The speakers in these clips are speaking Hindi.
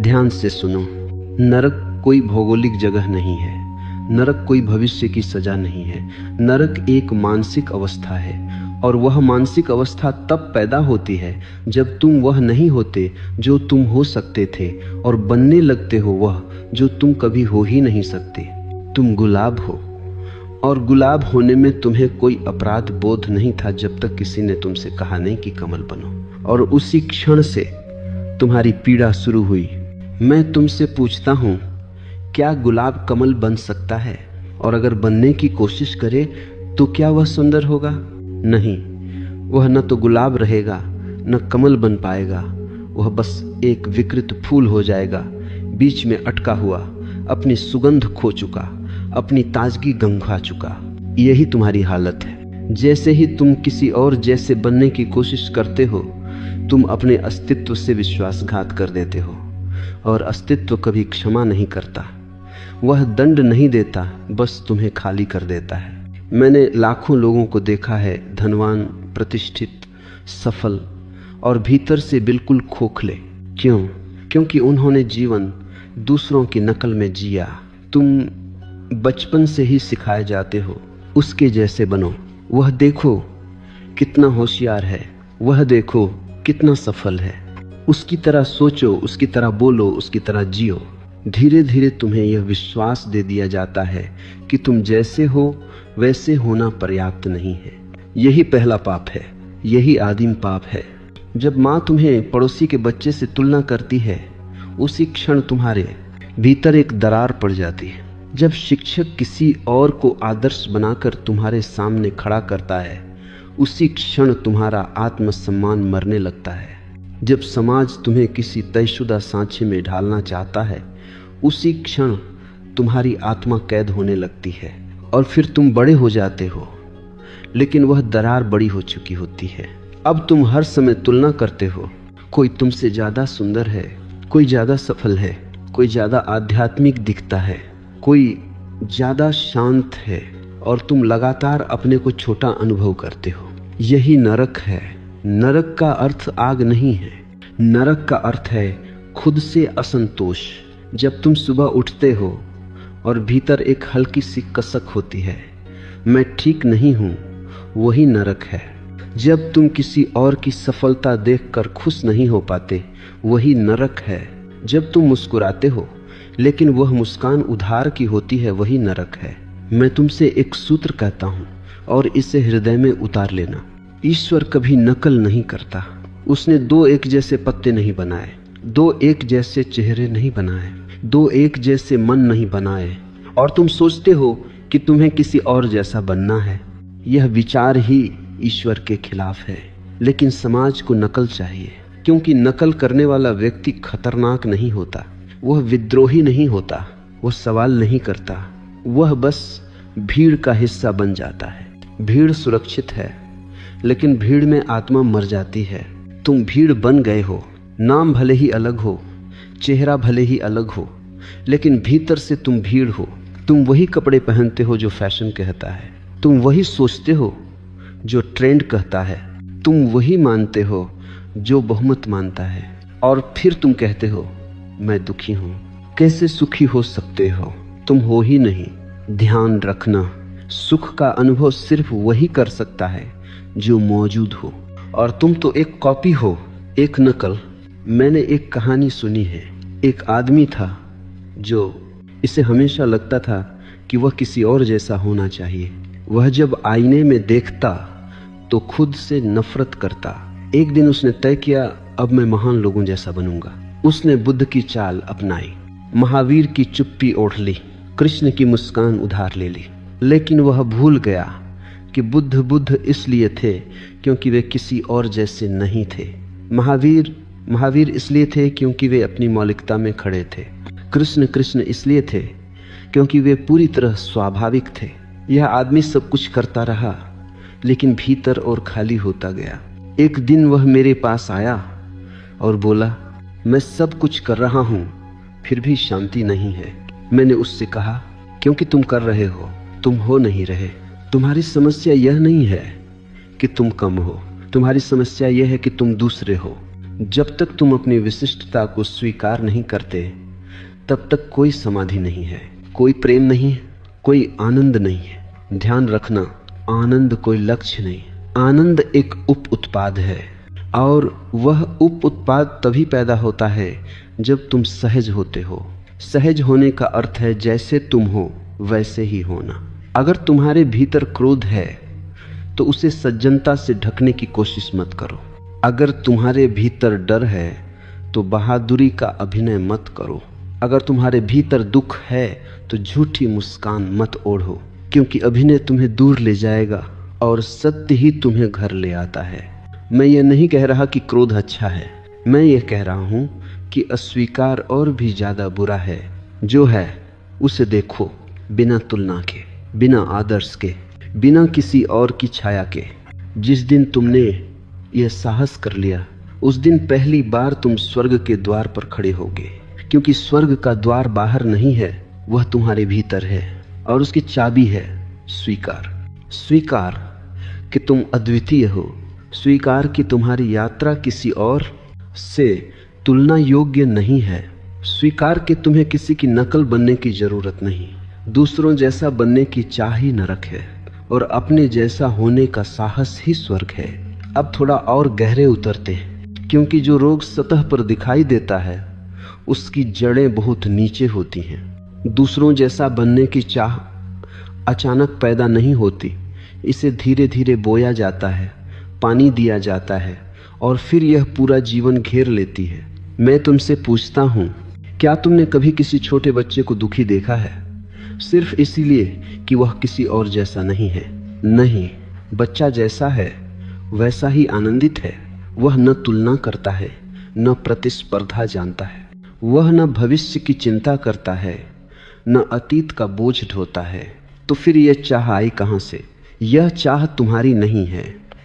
ध्यान से सुनो, नरक कोई भौगोलिक जगह नहीं है, नरक कोई भविष्य की सजा नहीं है। नरक एक मानसिक अवस्था है, और वह मानसिक अवस्था तब पैदा होती है जब तुम वह नहीं होते जो तुम हो सकते थे, और बनने लगते हो वह जो तुम कभी हो ही नहीं सकते। तुम गुलाब हो, और गुलाब होने में तुम्हें कोई अपराध बोध नहीं था जब तक किसी ने तुमसे कहा नहीं कि कमल बनो। और उसी क्षण से तुम्हारी पीड़ा शुरू हुई। मैं तुमसे पूछता हूँ, क्या गुलाब कमल बन सकता है? और अगर बनने की कोशिश करे तो क्या वह सुंदर होगा? नहीं, वह न तो गुलाब रहेगा न कमल बन पाएगा। वह बस एक विकृत फूल हो जाएगा, बीच में अटका हुआ, अपनी सुगंध खो चुका, अपनी ताजगी गंवा चुका। यही तुम्हारी हालत है। जैसे ही तुम किसी और जैसे बनने की कोशिश करते हो, तुम अपने अस्तित्व से विश्वासघात कर देते हो। और अस्तित्व कभी क्षमा नहीं करता, वह दंड नहीं देता, बस तुम्हें खाली कर देता है। मैंने लाखों लोगों को देखा है, धनवान, प्रतिष्ठित, सफल, और भीतर से बिल्कुल खोखले। क्यों? क्योंकि उन्होंने जीवन दूसरों की नकल में जिया। तुम बचपन से ही सिखाए जाते हो, उसके जैसे बनो। वह देखो कितना होशियार है, वह देखो कितना सफल है, उसकी तरह सोचो, उसकी तरह बोलो, उसकी तरह जियो। धीरे धीरे तुम्हें यह विश्वास दे दिया जाता है कि तुम जैसे हो वैसे होना पर्याप्त नहीं है। यही पहला पाप है, यही आदिम पाप है। जब माँ तुम्हें पड़ोसी के बच्चे से तुलना करती है, उसी क्षण तुम्हारे भीतर एक दरार पड़ जाती है। जब शिक्षक किसी और को आदर्श बनाकर तुम्हारे सामने खड़ा करता है, उसी क्षण तुम्हारा आत्मसम्मान मरने लगता है। जब समाज तुम्हें किसी तयशुदा सांचे में ढालना चाहता है, उसी क्षण तुम्हारी आत्मा कैद होने लगती है, और फिर तुम बड़े हो जाते हो, लेकिन वह दरार बड़ी हो चुकी होती है। अब तुम हर समय तुलना करते हो, कोई तुमसे ज़्यादा सुंदर है, कोई ज़्यादा सफल है, कोई ज़्यादा आध्यात्मिक दिखता है, कोई ज़्यादा शांत है, और तुम लगातार अपने को छोटा अनुभव करते हो। यही नरक है। नरक का अर्थ आग नहीं है, नरक का अर्थ है खुद से असंतोष। जब तुम सुबह उठते हो और भीतर एक हल्की सी कसक होती है, मैं ठीक नहीं हूँ, वही नरक है। जब तुम किसी और की सफलता देखकर खुश नहीं हो पाते, वही नरक है। जब तुम मुस्कुराते हो लेकिन वह मुस्कान उधार की होती है, वही नरक है। मैं तुमसे एक सूत्र कहता हूँ, और इसे हृदय में उतार लेना। ईश्वर कभी नकल नहीं करता। उसने दो एक जैसे पत्ते नहीं बनाए, दो एक जैसे चेहरे नहीं बनाए, दो एक जैसे मन नहीं बनाए, और तुम सोचते हो कि तुम्हें किसी और जैसा बनना है। यह विचार ही ईश्वर के खिलाफ है। लेकिन समाज को नकल चाहिए, क्योंकि नकल करने वाला व्यक्ति खतरनाक नहीं होता, वह विद्रोही नहीं होता, वह सवाल नहीं करता, वह बस भीड़ का हिस्सा बन जाता है। भीड़ सुरक्षित है, लेकिन भीड़ में आत्मा मर जाती है। तुम भीड़ बन गए हो, नाम भले ही अलग हो, चेहरा भले ही अलग हो, लेकिन भीतर से तुम भीड़ हो। तुम वही कपड़े पहनते हो जो फैशन कहता है, तुम वही सोचते हो जो ट्रेंड कहता है, तुम वही मानते हो जो बहुमत मानता है, और फिर तुम कहते हो मैं दुखी हूँ। कैसे सुखी हो सकते हो? तुम हो ही नहीं। ध्यान रखना, सुख का अनुभव सिर्फ वही कर सकता है जो मौजूद हो, और तुम तो एक कॉपी हो, एक नकल। मैंने एक कहानी सुनी है। एक आदमी था जो इसे हमेशा लगता था कि वह किसी और जैसा होना चाहिए। वह जब आईने में देखता तो खुद से नफरत करता। एक दिन उसने तय किया, अब मैं महान लोगों जैसा बनूंगा। उसने बुद्ध की चाल अपनाई, महावीर की चुप्पी ओढ़ ली, कृष्ण की मुस्कान उधार ले ली। लेकिन वह भूल गया कि बुद्ध इसलिए थे क्योंकि वे किसी और जैसे नहीं थे। महावीर इसलिए थे क्योंकि वे अपनी मौलिकता में खड़े थे। कृष्ण इसलिए थे क्योंकि वे पूरी तरह स्वाभाविक थे। यह आदमी सब कुछ करता रहा, लेकिन भीतर और खाली होता गया। एक दिन वह मेरे पास आया और बोला, मैं सब कुछ कर रहा हूँ, फिर भी शांति नहीं है। मैंने उससे कहा, क्योंकि तुम कर रहे हो, तुम हो नहीं रहे। तुम्हारी समस्या यह नहीं है कि तुम कम हो, तुम्हारी समस्या यह है कि तुम दूसरे हो। जब तक तुम अपनी विशिष्टता को स्वीकार नहीं करते तब तक कोई समाधि नहीं है, कोई प्रेम नहीं है, कोई आनंद नहीं है। ध्यान रखना, आनंद कोई लक्ष्य नहीं, आनंद एक उप उत्पाद है और वह उप उत्पाद तभी पैदा होता है जब तुम सहज होते हो। सहज होने का अर्थ है जैसे तुम हो वैसे ही होना। अगर तुम्हारे भीतर क्रोध है तो उसे सज्जनता से ढकने की कोशिश मत करो। अगर तुम्हारे भीतर डर है तो बहादुरी का अभिनय मत करो। अगर तुम्हारे भीतर दुख है तो झूठी मुस्कान मत ओढ़ो, क्योंकि अभिनय तुम्हें दूर ले जाएगा और सत्य ही तुम्हें घर ले आता है। मैं ये नहीं कह रहा कि क्रोध अच्छा है, मैं ये कह रहा हूं कि अस्वीकार और भी ज्यादा बुरा है। जो है उसे देखो, बिना तुलना के, बिना आदर्श के, बिना किसी और की छाया के। जिस दिन तुमने यह साहस कर लिया उस दिन पहली बार तुम स्वर्ग के द्वार पर खड़े होगे, क्योंकि स्वर्ग का द्वार बाहर नहीं है, वह तुम्हारे भीतर है और उसकी चाबी है स्वीकार। स्वीकार कि तुम अद्वितीय हो, स्वीकार कि तुम्हारी यात्रा किसी और से तुलना योग्य नहीं है, स्वीकार कि तुम्हें किसी की नकल बनने की जरूरत नहीं, दूसरों जैसा बनने की चाह ही नरक है और अपने जैसा होने का साहस ही स्वर्ग है। अब थोड़ा और गहरे उतरते हैं, क्योंकि जो रोग सतह पर दिखाई देता है उसकी जड़ें बहुत नीचे होती हैं। दूसरों जैसा बनने की चाह अचानक पैदा नहीं होती, इसे धीरे धीरे बोया जाता है, पानी दिया जाता है और फिर यह पूरा जीवन घेर लेती है। मैं तुमसे पूछता हूं, क्या तुमने कभी किसी छोटे बच्चे को दुखी देखा है सिर्फ इसीलिए कि वह किसी और जैसा नहीं है? नहीं, बच्चा जैसा है वैसा ही आनंदित है। वह न तुलना करता है, न प्रतिस्पर्धा जानता है, वह न भविष्य की चिंता करता है, न अतीत का बोझ ढोता है। तो फिर यह चाह आई कहां से? यह चाह तुम्हारी नहीं है,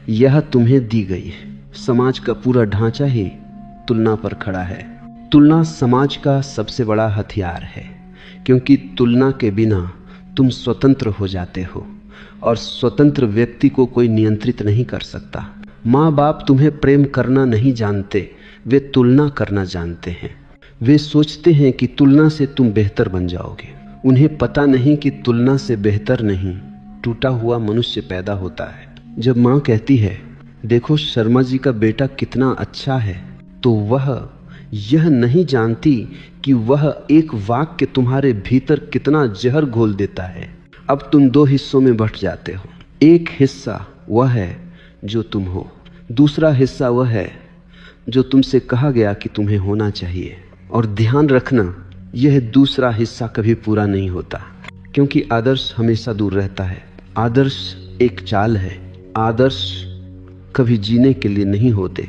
यह तुम्हें दी गई है। समाज का पूरा ढांचा ही तुलना पर खड़ा है। तुलना समाज का सबसे बड़ा हथियार है, क्योंकि तुलना के बिना तुम स्वतंत्र हो जाते हो और स्वतंत्र व्यक्ति को कोई नियंत्रित नहीं कर सकता। माँ बाप तुम्हें प्रेम करना नहीं जानते, वे तुलना करना जानते हैं। वे सोचते हैं कि तुलना से तुम बेहतर बन जाओगे। उन्हें पता नहीं कि तुलना से बेहतर नहीं, टूटा हुआ मनुष्य पैदा होता है। जब माँ कहती है देखो शर्मा जी का बेटा कितना अच्छा है, तो वह यह नहीं जानती कि वह एक वाक्य तुम्हारे भीतर कितना जहर घोल देता है। अब तुम दो हिस्सों में बंट जाते हो। एक हिस्सा वह है जो तुम हो, दूसरा हिस्सा वह है जो तुमसे कहा गया कि तुम्हें होना चाहिए। और ध्यान रखना, यह दूसरा हिस्सा कभी पूरा नहीं होता, क्योंकि आदर्श हमेशा दूर रहता है। आदर्श एक चाल है। आदर्श कभी जीने के लिए नहीं होते,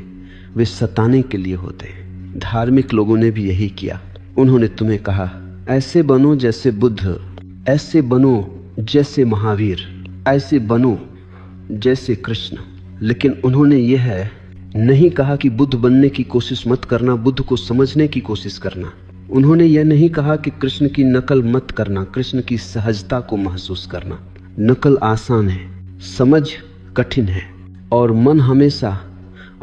वे सताने के लिए होते। धार्मिक लोगों ने भी यही किया। उन्होंने तुम्हें कहा ऐसे बनो जैसे बुद्ध, ऐसे बनो जैसे महावीर, ऐसे बनो जैसे कृष्ण। लेकिन उन्होंने यह नहीं कहा कि बुद्ध बनने की कोशिश मत करना, बुद्ध को समझने की कोशिश करना। उन्होंने यह नहीं कहा कि कृष्ण की नकल मत करना, कृष्ण की सहजता को महसूस करना। नकल आसान है, समझ कठिन है और मन हमेशा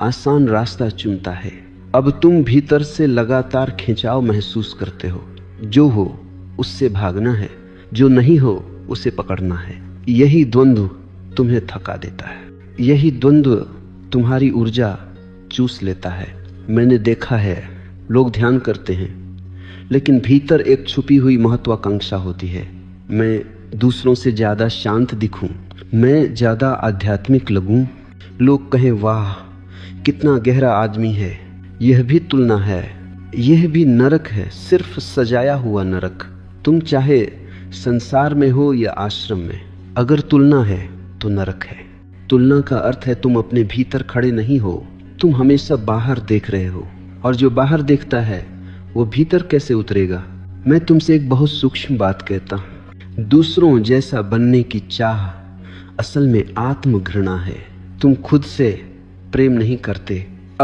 आसान रास्ता चुनता है। अब तुम भीतर से लगातार खिंचाव महसूस करते हो। जो हो उससे भागना है, जो नहीं हो उसे पकड़ना है। यही द्वंद्व तुम्हें थका देता है, यही द्वंद्व तुम्हारी ऊर्जा चूस लेता है। मैंने देखा है, लोग ध्यान करते हैं लेकिन भीतर एक छुपी हुई महत्वाकांक्षा होती है। मैं दूसरों से ज्यादा शांत दिखूं, मैं ज्यादा आध्यात्मिक लगूं, लोग कहें वाह कितना गहरा आदमी है। यह भी तुलना है, यह भी नरक है, सिर्फ सजाया हुआ नरक। तुम चाहे संसार में हो या आश्रम में, अगर तुलना है तो नरक है। तुलना का अर्थ है तुम अपने भीतर खड़े नहीं हो, तुम हमेशा बाहर देख रहे हो, और जो बाहर देखता है वो भीतर कैसे उतरेगा? मैं तुमसे एक बहुत सूक्ष्म बात कहता हूं, दूसरों जैसा बनने की चाह असल में आत्मघृणा है। तुम खुद से प्रेम नहीं करते,